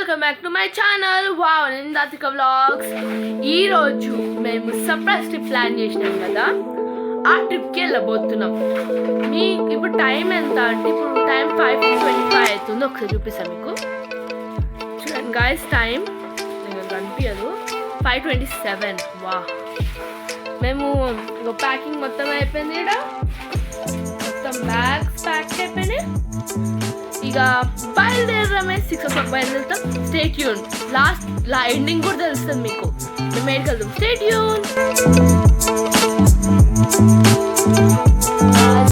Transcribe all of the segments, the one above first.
Welcome back to my channel wow నిందాతిక vlogs. ఈరోజు మేము సర్ప్రైజ్ ట్రిప్ ప్లాన్ చేసినాం కదా, ఆ ట్రిప్కి వెళ్ళబోతున్నాం. మీ ఇప్పుడు టైం ఎంత అంటే ఇప్పుడు టైం 5:25 అవుతుంది. ఒకసారి చూపిస్తాను మీకు. చూడండి గాయస్, టైం కనిపించదు, 5:27. వా, మేము ప్యాకింగ్ మొత్తం అయిపోయింది. ఇక్కడ మొత్తం బ్యాగ్స్ ప్యాక్ అయిపోయినాయి. ఇక బయలుదేరమే 6 o'clock బయలుదేరుతాం. స్టే ట్యూన్, లాస్ట్ ఎండింగ్ కూడా తెలుస్తుంది మీకు. మేము ఏడికి వెళ్తాం, స్టే ట్యూన్.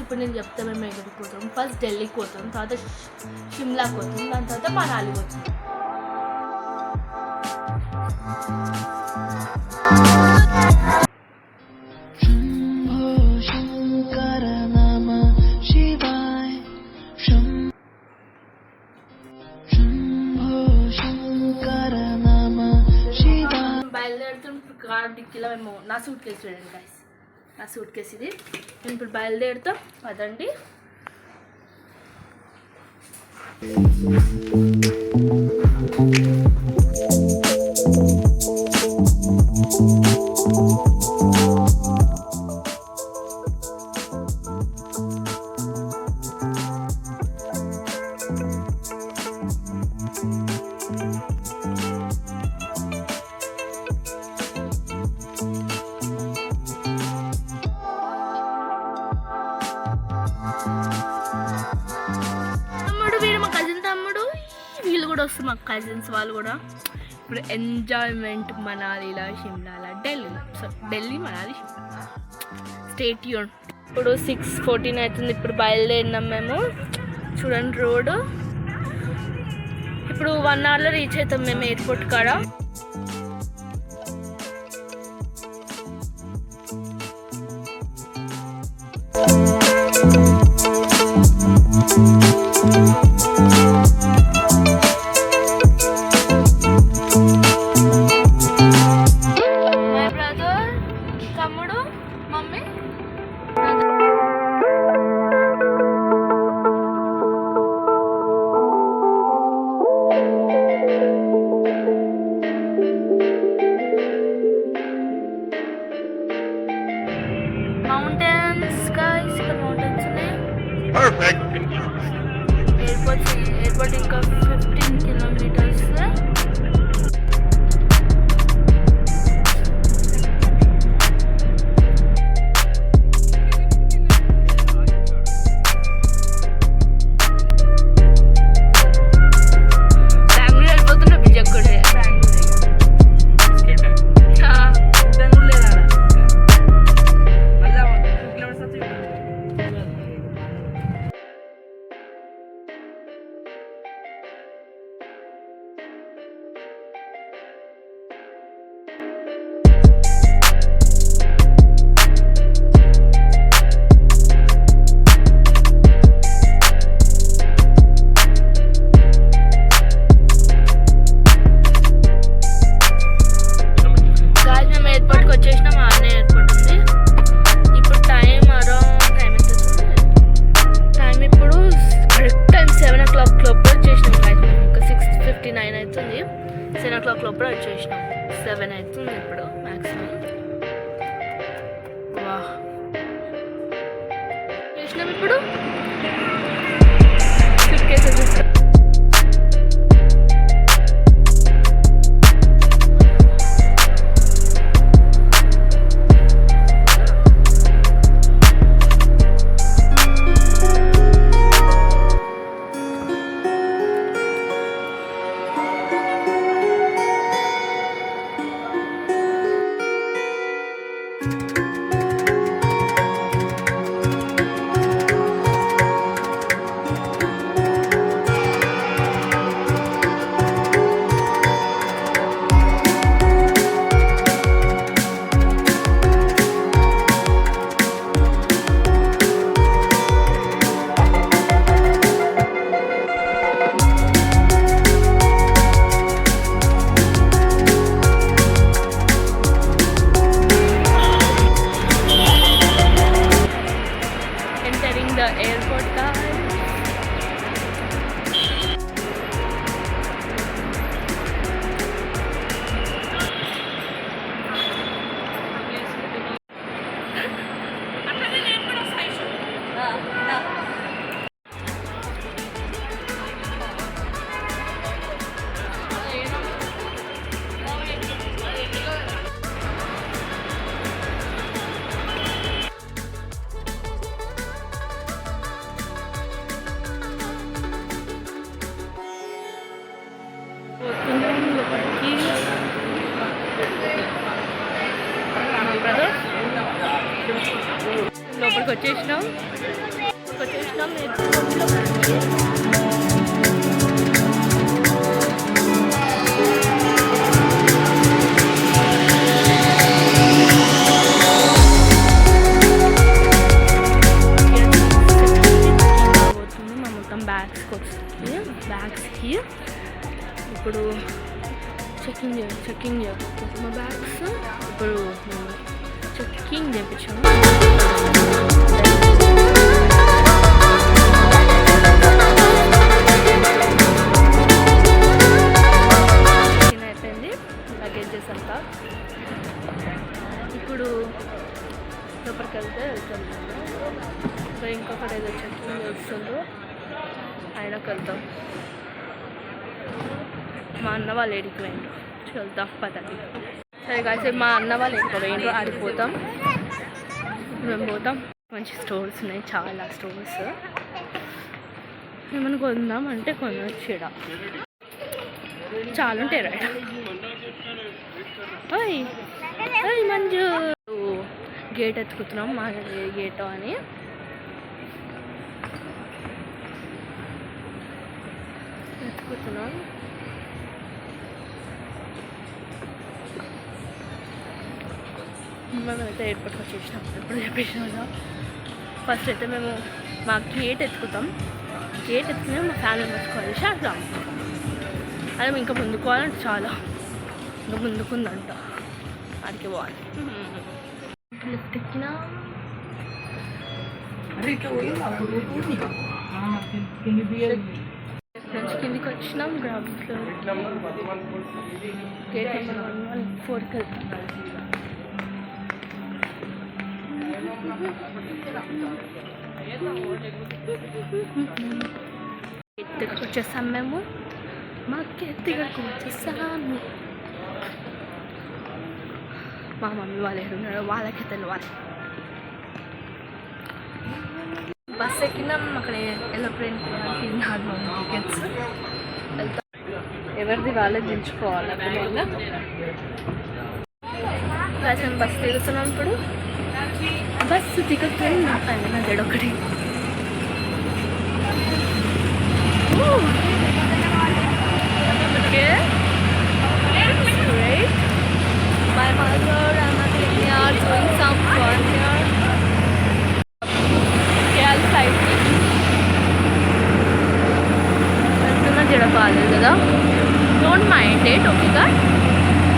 ఇప్పుడు నేను చెప్తా మేము ఎక్కడికి పోతాం. ఫస్ట్ ఢిల్లీకి పోతాం, తర్వాత షిమ్లాకి పోతాం, దాని తర్వాత మనాలి పోతాం. బయలుదేరుతాం. కార్ డిక్కీలో మేము నా సూట్ కేసు చూడండి గైస్, నా సూట్ కేసు ఇది. మేము ఇప్పుడు బయలుదేరుతాం, పదండి. వస్తుంది మా కజిన్స్ వాళ్ళు కూడా. ఇప్పుడు ఎంజాయ్మెంట్ మనాలిలా, షిమ్లాలా, ఢిల్లీలో. So Delhi, Manali, Shimla. Stay tune. ఇప్పుడు 6:14 అవుతుంది. ఇప్పుడు బయలుదేరినాం మేము. చూడండి రోడ్. ఇప్పుడు 1 hourలో రీచ్ అవుతాం మేము ఎయిర్పోర్ట్ కాడ. మౌంటైన్స్ గైస్, ఇక్కడ మౌంటైన్స్ ఉన్నాయి. ఎయిర్పోర్ట్ ఇంకా 15 kilometers. అవుతుంది. 7 o'clock లోపల వచ్చేసినాం. 7 అవుతుంది ఇప్పుడు మ్యాక్సిమం. వా, చేసినాం. ఇప్పుడు కదా. లోపలికి వచ్చేసినాం. మా మొత్తం బ్యాగ్స్కి ఇప్పుడు చెక్కింగ్ చేయబోతుంది మా బ్యాగ్స్. ఇప్పుడు చెక్కింగ్ చేయించాము. అయిపోయింది లగేజెస్ అంతా. ఇప్పుడు లోపలికి వెళ్తాం. సో ఇంకొకటి ఏదో చెక్కింగ్ చేస్తుందో ఆయనకు వెళ్తాం. మా అన్న వాళ్ళు ఏడికి పోయిండ్రు, వెళ్తాం పదండి. సరే కాసేపు మా అన్న వాళ్ళు ఎక్కడ పోయిండ్రు ఆడిపోతాం. మేము పోతాం. మంచి స్టోర్స్ ఉన్నాయి, చాలా స్టోర్స్. ఏమైనా కొందాం అంటే కొనవచ్చు. చాలా ఉంటాయి రైట్. మంజు గేట్ ఎత్తుకుతున్నాం. మా గేట్ అని ఎత్తుకుతున్నాం. మేమైతే ఎయిర్పోర్ట్కి వచ్చేసినాం. ఎప్పుడు చెప్పేసినా కదా. ఫస్ట్ అయితే మేము మా గేట్ ఎత్తుకుతాం. గేట్ ఎత్తుకునే మా ఫ్యామిలీ మెంబర్స్ కలిసి అట్లా అదే ఇంకా ముందుకోవాలంటే చాలా ఇంకా ముందుకుందంట. అడిగి పోవాలి. లిఫ్ట్ ఎక్కినా కిందికి వచ్చినాం. గ్రౌండ్ ఫ్లోర్ గేట్ నెంబర్ 114కి వెళ్తాం. ఎత్తుకు వచ్చేసాం మేము. మాకు ఎత్తుగడికి వచ్చేసాము. మా మమ్మీ వాళ్ళు ఎక్కడున్నారో వాళ్ళకే తెలియాలి. బస్ ఎక్కినాం. అక్కడ ఎలోప్లేన్ తిన్నాడు మా టికెట్స్. వెళ్తాం. ఎవరిది వాళ్ళే దించుకోవాలి. అర్థమైందా? కాసేపు బస్సు తిరుగుతున్నాం. ఇప్పుడు బస్సు దిగుతుంది. నా పైన ఒకటి great. My mother and my family are doing some fun here. KL side వెళ్తున్నా జడపాలి కదా. Don't mind it, okay guys?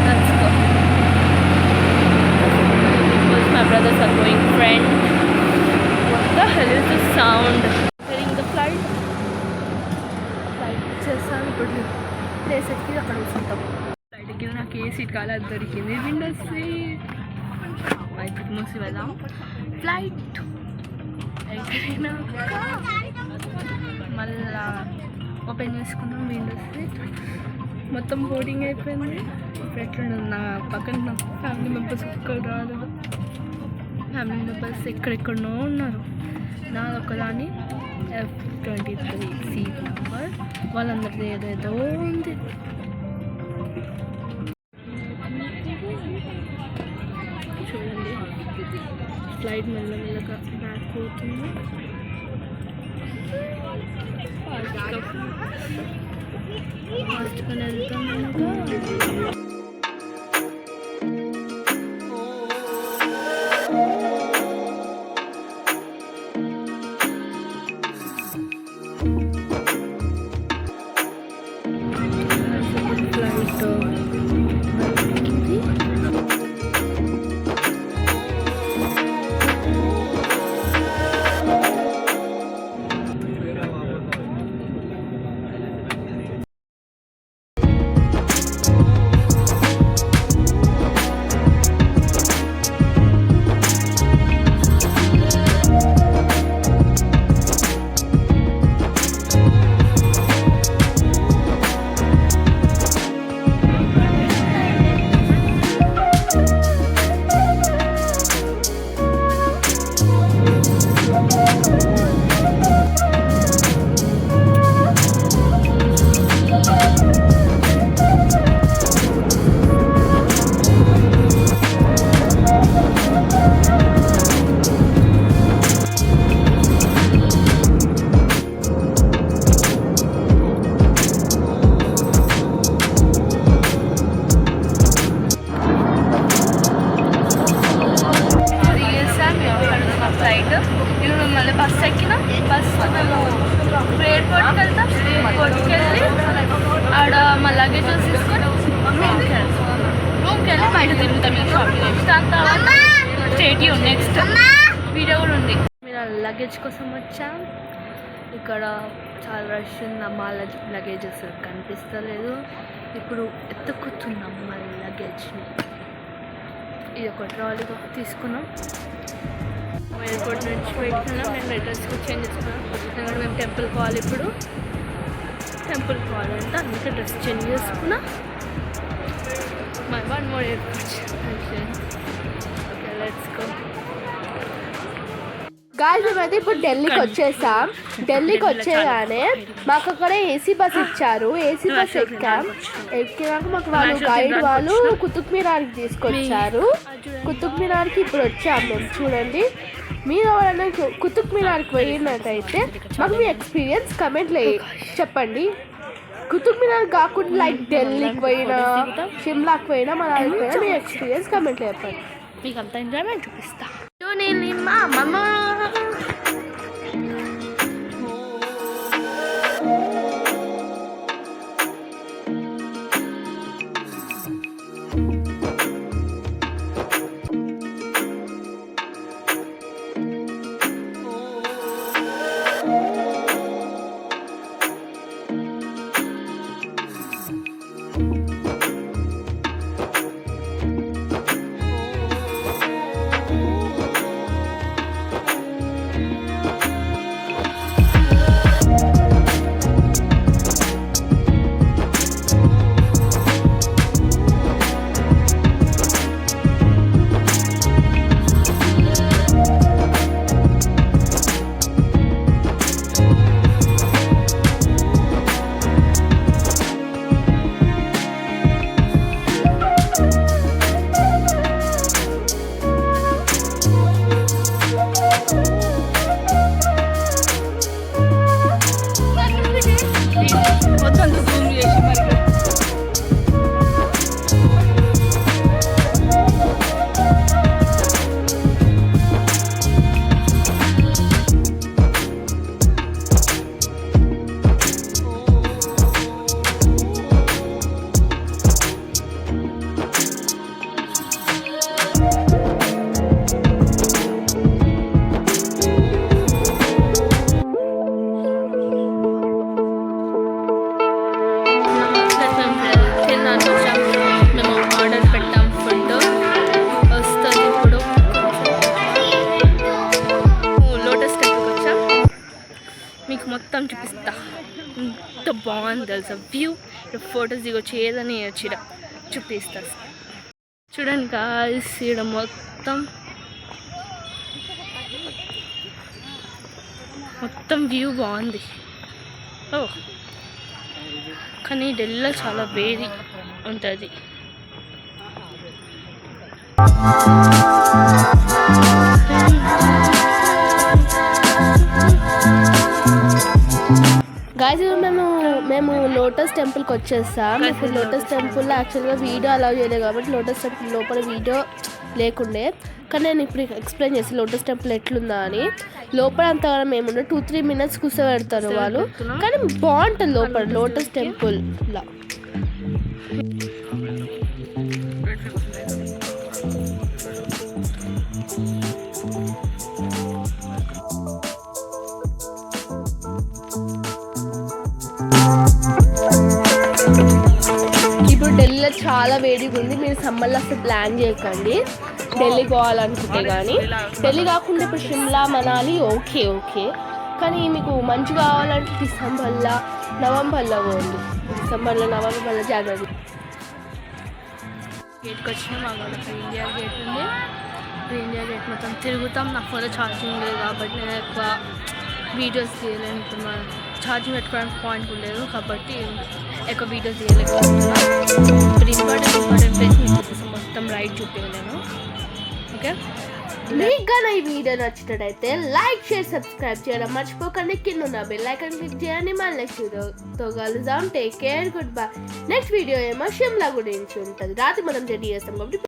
Let's go. Because my brothers are going friend. What the hell is this sound? Hearing the flight చేస్తాను. ఇప్పుడు place ఎక్కి అక్కడ కూర్చుంటాం. Flight ఎక్కిన నాకు ఏ seat కావాలి అది దొరికింది. Window seat. అయితే మూసి వెళ్దాం. ఫ్లైట్ ఎక్కినాక మళ్ళా ఓపెన్ చేసుకున్నాం విండో సీట్. మొత్తం బోర్డింగ్ అయిపోయింది. ఇప్పుడు ఎట్లా నా పక్కన నా ఫ్యామిలీ మెంబర్స్ ఒక్కరు రాలేదు. ఫ్యామిలీ మెంబర్స్ ఎక్కడెక్కడనో ఉన్నారు. నాది ఒకదాని F23 సీట్ నెంబర్. వాళ్ళందరిది ఏదేదో ఉంది. చూడండి ఫ్లైట్ మెల్లమెల్లగా బ్యాక్ పోతుంది. ఫాస్ట్గా వెళ్తాం. లగేజెస్ తీసుకొని రూమ్కి వెళ్ళి బయట తిరుగుతాం ఈ షాపింగ్ చేసి. దాని తర్వాత స్టేట్ నెక్స్ట్ వీడియో కూడా ఉంది. మీరు లగేజ్ కోసం వచ్చాం. ఇక్కడ చాలా రష్ ఉంది. మా లగేజెస్ కనిపిస్తలేదు. ఇప్పుడు ఎత్తుకుతున్నాం మా లగేజ్ని. ఇది ఒక ట్రాలీ తీసుకున్నాం. ఎయిర్పోర్ట్ నుంచి పెట్టుకున్నాం. నేను అడ్రస్ చేంజ్ చేసుకున్నాం. ఎందుకంటే మేము టెంపుల్ కావాలి. ఇప్పుడు టెంపుల్ కావాలి అంటే అందుకే డ్రెస్ చేంజ్ చేసుకున్నా. My one more airport. Okay let's go. Guys మేమైతే ఇప్పుడు ఢిల్లీకి వచ్చేసాం. ఢిల్లీకి వచ్చేగానే మాకు అక్కడ ఏసీ బస్ ఇచ్చారు. ఏసీ బస్ ఎక్కినాక మాకు వాళ్ళు గైడ్ వాళ్ళు కుతుబ్ మినార్కి తీసుకొచ్చారు. కుతుబ్ మినార్కి ఇప్పుడు వచ్చాము మేము. చూడండి, మీరు ఎవరైనా కుతుబ్ మినార్కి పోయినట్టయితే మాకు మీ ఎక్స్పీరియన్స్ కమెంట్లో చెప్పండి. కుతుబ్ మినార్ కాకుండా లైక్ ఢిల్లీకి పోయినా, షిమ్లాకి పోయినా, మనాలికి పోయినా మీ ఎక్స్పీరియన్స్ కమెంట్లో చెప్పండి. మీకు అంత ఎంజాయ్మెంట్ చూపిస్తా. మా అమ్మమ్మ మొత్తం చూపిస్తా. ఎంత బాగుంది తెలుసా వ్యూ. ఫొటోస్ దిగొచ్చి ఏదని వచ్చిడ చూపిస్తా. చూడండి గాయ్స్, ఇక్కడ మొత్తం వ్యూ బాగుంది. ఓ కానీ ఢిల్లీలో చాలా వేడి ఉంటుంది. గాయ్స్ మేము లోటస్ టెంపుల్కి వచ్చేస్తాం. ఇప్పుడు లోటస్ టెంపుల్లో యాక్చువల్గా వీడియో అలౌ చేయలేదు కాబట్టి లోటస్ టెంపుల్ లోపల వీడియో లేకుండే. కానీ నేను ఇప్పుడు ఎక్స్ప్లెయిన్ చేసి లోటస్ టెంపుల్ ఎట్లుందా అని. లోపల అంతగానం ఏముండదు, 2-3 minutes కూర్చోబెడతారు వాళ్ళు. కానీ బాగుంటుంది లోపల లోటస్ టెంపుల్లో. ఇప్పుడు ఢిల్లీలో చాలా వేడిగా ఉంది. మీరు సమ్మర్లో అసలు ప్లాన్ చేయకండి ఢిల్లీ పోవాలనుకుంటే. కానీ ఢిల్లీ కాకుండా ఇప్పుడు షిమ్లా, మనాలి ఓకే. కానీ మీకు మంచి కావాలంటే డిసెంబర్లో, నవంబర్లో పోండి. డిసెంబర్లో, నవంబర్లో, జనవరి. గేట్కి వచ్చినాం. అక్కడ ఇండియా గేట్ ఉంది. ఇండియా గేట్ మొత్తం తిరుగుతాం. నా ఫోన్లో ఛార్జింగ్ లేదు కాబట్టి నేను ఎక్కువ వీడియోస్ తీయలేను. ఇప్పుడు మన ఛార్జింగ్ పెట్టుకోవడానికి పాయింట్ లేదు కాబట్టి ఎక్కువ వీడియోస్ తీయలేకపోతున్నాను. ఇప్పుడు ఇంపార్టెంట్ ప్లేస్ మీకు చూపిస్తాను. మొత్తం రైడ్ చూపించలేను. ఓకే, మీకు కానీ ఈ వీడియో నచ్చినట్టయితే లైక్, షేర్, సబ్స్క్రైబ్ చేయడం మర్చిపోకండి. కింద ఉన్న బెల్ ఐకాన్ క్లిక్ చేయండి. మళ్ళీ నెక్స్ట్ వీడియోతో కలుద్దాం. Take care, good bye. Next video ఏమో షిమ్లా గురించి ఉంటుంది. రాత్రి మనం జర్నీ చేస్తాం కాబట్టి